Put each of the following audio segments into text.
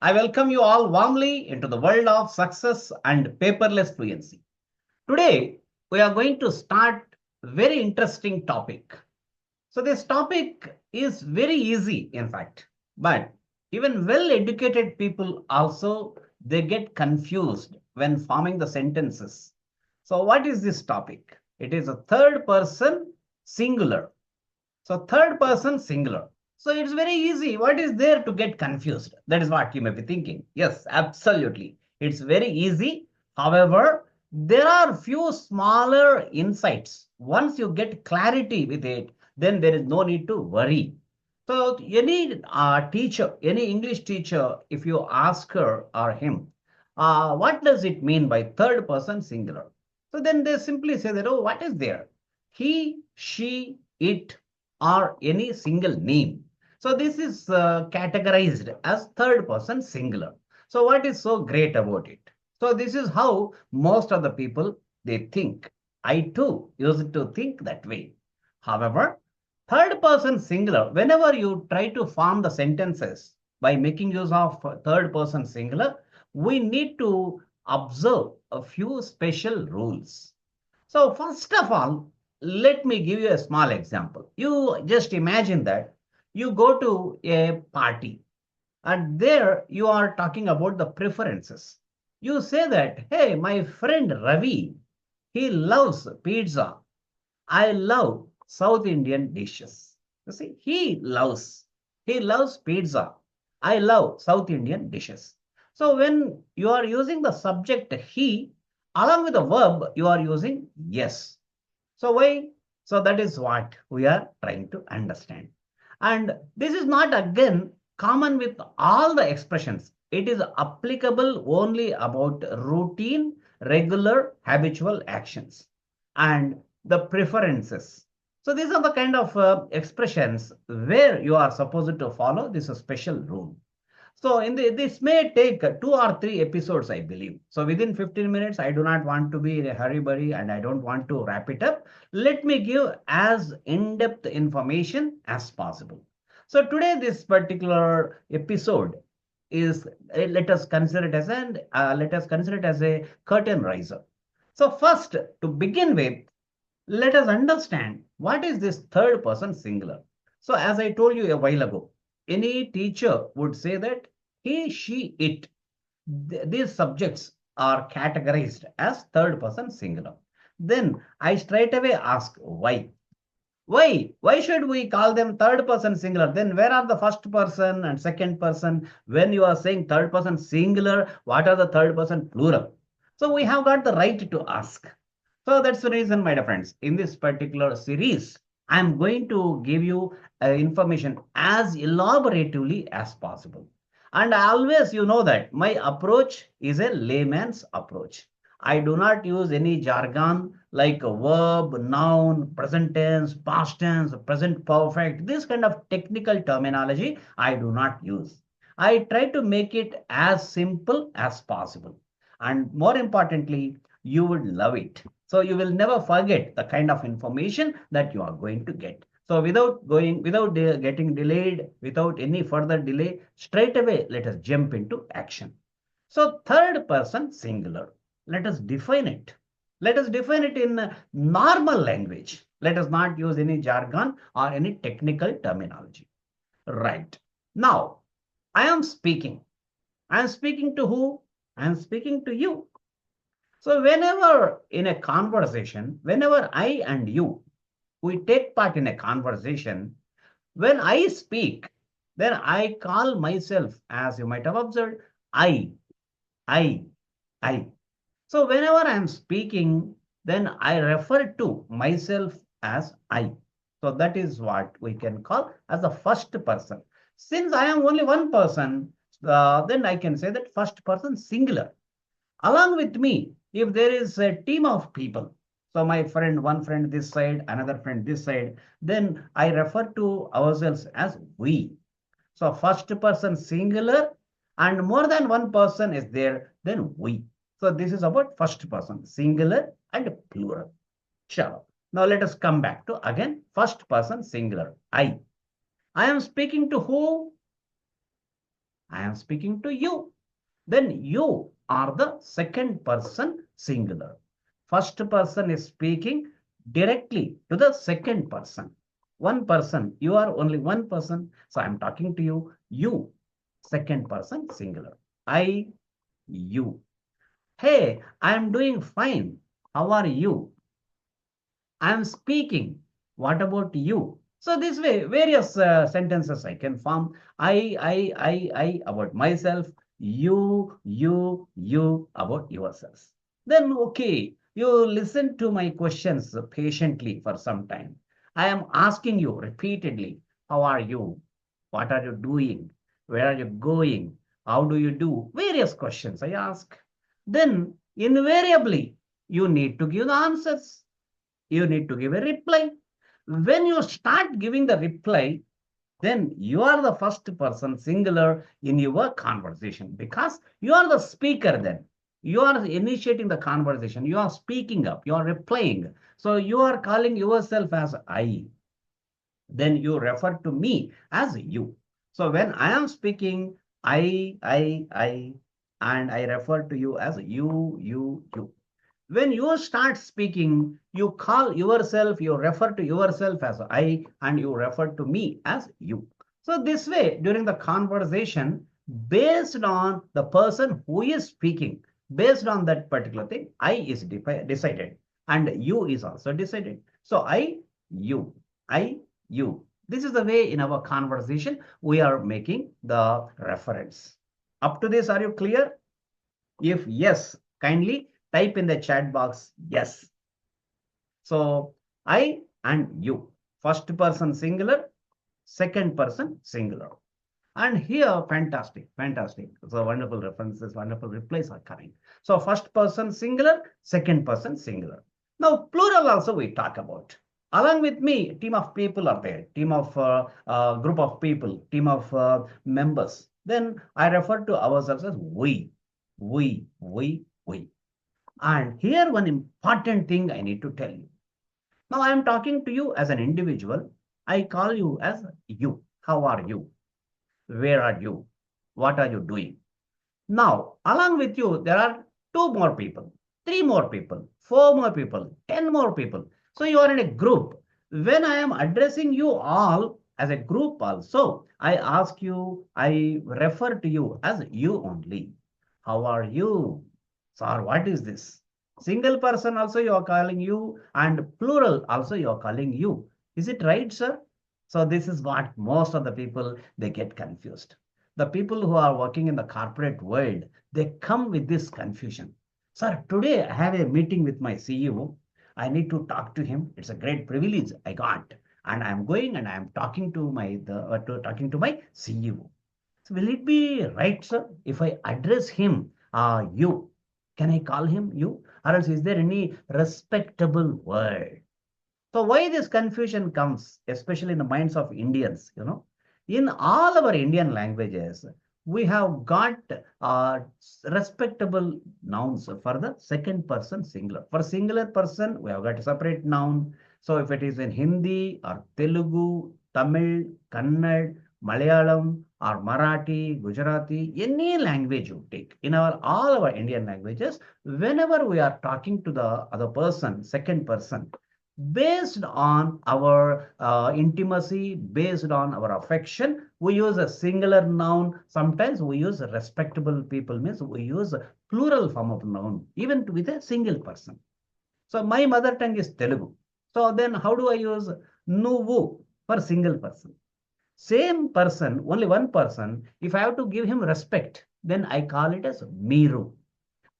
I welcome you all warmly into the world of success and paperless fluency. Today, we are going to start a very interesting topic. So this topic is very easy, in fact, but even well-educated people also they get confused when forming the sentences. So what is this topic? It is a third person singular. So third person singular. So it's very easy. What is there to get confused? That is what you may be thinking. Yes, absolutely. It's very easy. However, there are few smaller insights. Once you get clarity with it, then there is no need to worry. So any teacher, any English teacher, if you ask her or him, what does it mean by third person singular? So then they simply say that, oh, what is there? He, she, it, or any single name. So this is categorized as third person singular. So what is so great about it? So this is how most of the people they think. I too used to think that way. However, third person singular, whenever you try to form the sentences by making use of third person singular, we need to observe a few special rules. So first of all, let me give you a small example. You just imagine that you go to a party and there you are talking about the preferences. You say that, hey, my friend Ravi, he loves pizza. I love South Indian dishes. You see, he loves pizza. I love South Indian dishes. So when you are using the subject he, along with the verb, you are using yes. So why? So that is what we are trying to understand. And this is not again common with all the expressions. It is applicable only about routine, regular, habitual actions and the preferences. So these are the kind of expressions where you are supposed to follow this special rule. So this may take 2 or 3 episodes, I believe. So within 15 minutes, I do not want to be in a hurry and I don't want to wrap it up. Let me give as in-depth information as possible. So today, this particular episode is let us consider it as a curtain riser. So first, to begin with, let us understand what is this third person singular. So as I told you a while ago, any teacher would say that he, she, it, these subjects are categorized as third person singular. Then I straight away ask why. Why should we call them third person singular? Then where are the first person and second person? When you are saying third person singular, what are the third person plural? So we have got the right to ask. So that's the reason, my dear friends, in this particular series, I'm going to give you information as elaboratively as possible. And always, you know that my approach is a layman's approach. I do not use any jargon like a verb, noun, present tense, past tense, present perfect. This kind of technical terminology I do not use. I try to make it as simple as possible. And more importantly, you would love it. So you will never forget the kind of information that you are going to get. So without getting delayed, without any further delay, straight away, let us jump into action. So third person singular. Let us define it. Let us define it in normal language. Let us not use any jargon or any technical terminology. Right. Now, I am speaking. I am speaking to who? I am speaking to you. So whenever in a conversation, whenever I and you, we take part in a conversation, when I speak, then I call myself, as you might have observed, I, I, I. So whenever I am speaking, then I refer to myself as I. So that is what we can call as the first person. Since I am only one person, then I can say that first person singular. Along with me, if there is a team of people, so my friend, one friend this side, another friend this side, then I refer to ourselves as we. So first person singular and more than one person is there, then we. So this is about first person singular and plural. Sure. Now let us come back to again first person singular. I. I am speaking to who? I am speaking to you. Then you are the second person singular. First person is speaking directly to the second person. One person, you are only one person. So I'm talking to you, you, second person singular. I, you. Hey, I'm doing fine. How are you? I'm speaking. What about you? So this way, various sentences I can form. I about myself. You about yourselves. Then, okay, you listen to my questions patiently for some time. I am asking you repeatedly, how are you? What are you doing? Where are you going? How do you do? Various questions I ask. Then, invariably, you need to give the answers. You need to give a reply. When you start giving the reply, then you are the first person singular in your conversation because you are the speaker then. You are initiating the conversation. You are speaking up. You are replying. So you are calling yourself as I. Then you refer to me as you. So when I am speaking, I, and I refer to you as you. When you start speaking, you call yourself, you refer to yourself as I, and you refer to me as you. So this way, during the conversation, based on the person who is speaking, based on that particular thing, I is decided and you is also decided. So I, you. This is the way in our conversation we are making the reference. Up to this, are you clear? If yes, kindly type in the chat box yes. So I and you, first person singular, second person singular. And here, fantastic, fantastic. So wonderful references, wonderful replies are coming. So first person singular, second person singular. Now plural also we talk about. Along with me, team of people are there, team of group of people, team of members. Then I refer to ourselves as we. And here one important thing I need to tell you. Now I am talking to you as an individual. I call you as you. How are you? Where are you? What are you doing? Now, along with you, there are two more people, three more people, four more people, 10 more people. So you are in a group. When I am addressing you all as a group also, I ask you, I refer to you as you only. How are you? Sir, what is this? Single person also you are calling you and plural also you are calling you. Is it right, sir? So this is what most of the people, they get confused. The people who are working in the corporate world, they come with this confusion. Sir, today I have a meeting with my CEO. I need to talk to him. It's a great privilege I got. And I'm going and I'm talking to talking to my CEO. So will it be right, sir, if I address him you? Can I call him you? Or else is there any respectable word? So why this confusion comes, especially in the minds of Indians, in all our Indian languages, we have got respectable nouns for the second person singular. For singular person, we have got a separate noun. So if it is in Hindi or Telugu, Tamil, Kannada, Malayalam or Marathi, Gujarati, any language you take, in our all our Indian languages, whenever we are talking to the other person, second person, based on our intimacy, based on our affection, we use a singular noun. Sometimes we use a respectable people, means we use a plural form of noun, even with a single person. So my mother tongue is Telugu. So then how do I use nuvu for single person? Same person, only one person, if I have to give him respect, then I call it as Miru.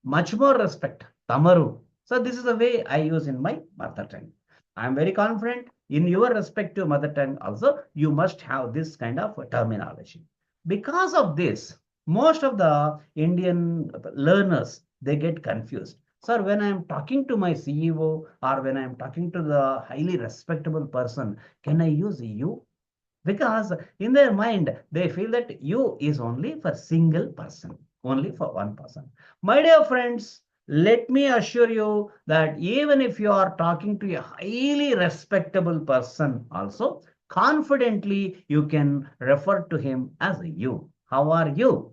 Much more respect, Tamaru. So this is the way I use in my mother tongue. I am very confident in your respective mother tongue also, you must have this kind of terminology. Because of this, most of the Indian learners, they get confused. Sir, when I am talking to my CEO or when I am talking to the highly respectable person, can I use you? Because in their mind, they feel that you is only for single person, only for one person. My dear friends, let me assure you that even if you are talking to a highly respectable person also, confidently you can refer to him as you. How are you?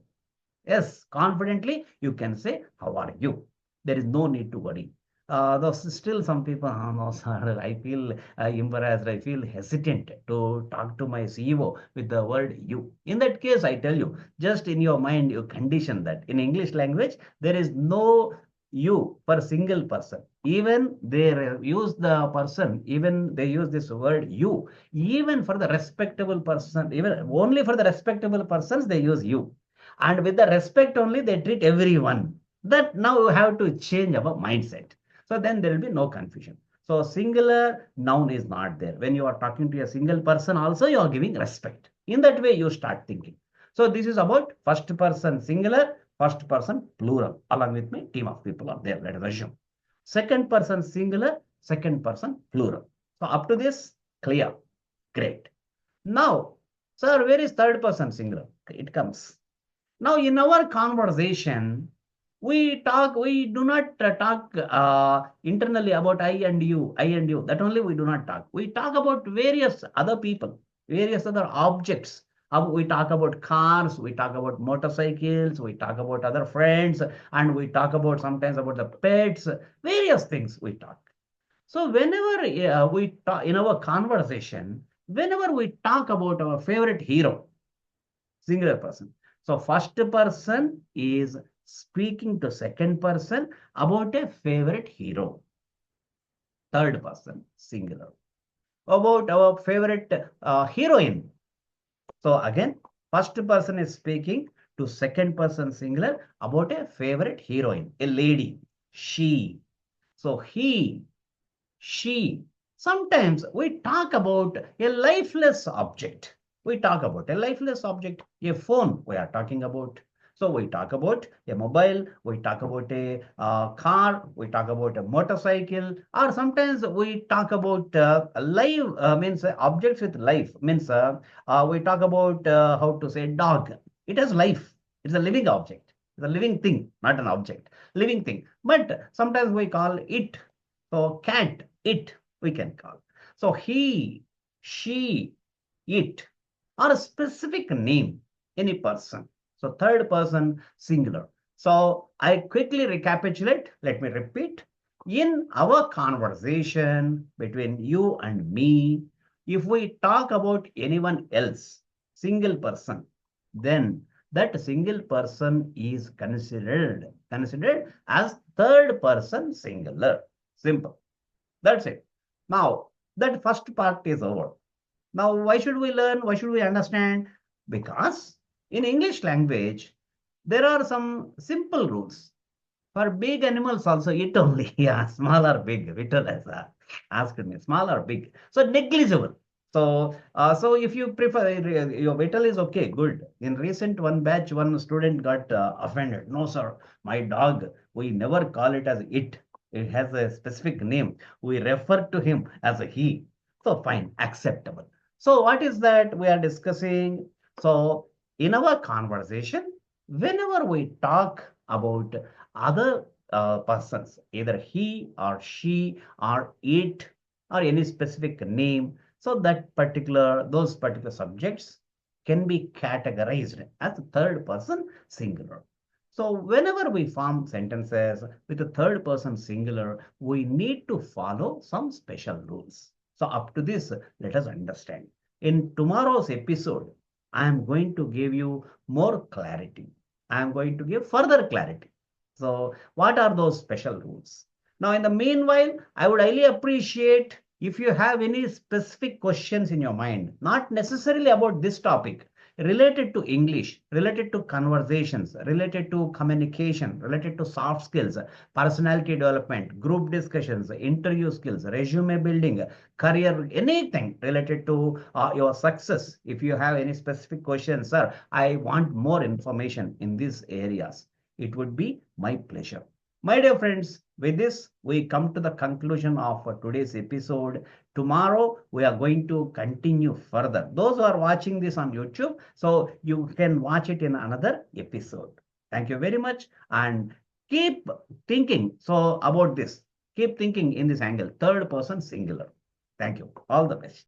Yes, confidently you can say, how are you? There is no need to worry. Though still some people, oh, no, sir, I feel embarrassed, I feel hesitant to talk to my CEO with the word you. In that case, I tell you, just in your mind, you condition that. In English language, there is no you for single person. Even they use the person, even they use this word you, even for the respectable person, even only for the respectable persons, they use you, and with the respect only they treat everyone. That now you have to change our mindset. So then there will be no confusion. So singular noun is not there. When you are talking to a single person also, you are giving respect. In that way you start thinking. So this is about first person singular, first person plural. Along with me, team of people are there, let us assume. Second person singular, second person plural. So up to this, clear. Great. Now, sir, where is third person singular? It comes. Now, in our conversation, we do not talk internally about I and you. That only we do not talk. We talk about various other people, various other objects. We talk about cars, we talk about motorcycles, we talk about other friends, and we talk about sometimes about the pets, various things we talk. So whenever we talk in our conversation, whenever we talk about our favorite hero, singular person. So first person is speaking to second person about a favorite hero. Third person, singular. About our favorite heroine. So again, first person is speaking to second person singular about a favorite heroine, a lady, she. So he, she. Sometimes we talk about a lifeless object. We talk about a lifeless object, a phone we are talking about. So we talk about a mobile, we talk about a car, we talk about a motorcycle, or sometimes we talk about live, means objects with life, means we talk about how to say dog. It has life. It's a living object. It's a living thing, not an object. Living thing. But sometimes we call it, so cat, it we can call. So he, she, it, or a specific name, any person. So third person singular. So I quickly recapitulate. Let me repeat. In our conversation between you and me, if we talk about anyone else, single person, then that single person is considered as third person singular. Simple. That's it. Now, that first part is over. Now, why should we learn? Why should we understand? Because in English language, there are some simple rules. For big animals also, it only, yeah, small or big. Vittal has asked me, small or big. So negligible. So if you prefer, your Vittal is okay, good. In recent one batch, one student got offended. No, sir, my dog, we never call it as it. It has a specific name. We refer to him as a he. So fine, acceptable. So what is that we are discussing? So in our conversation, whenever we talk about other persons, either he or she or it or any specific name, so that particular, those particular subjects can be categorized as third person singular. So whenever we form sentences with a third person singular, we need to follow some special rules. So up to this, let us understand. In tomorrow's episode, I am going to give you more clarity. I am going to give further clarity. So what are those special rules? Now, in the meanwhile, I would highly appreciate if you have any specific questions in your mind, not necessarily about this topic, related to English, related to conversations, related to communication, related to soft skills, personality development, group discussions, interview skills, resume building, career, anything related to your success. If you have any specific questions, sir, I want more information in these areas. It would be my pleasure. My dear friends, with this, we come to the conclusion of today's episode. Tomorrow, we are going to continue further. Those who are watching this on YouTube, so you can watch it in another episode. Thank you very much. And keep thinking so about this. Keep thinking in this angle, third person singular. Thank you. All the best.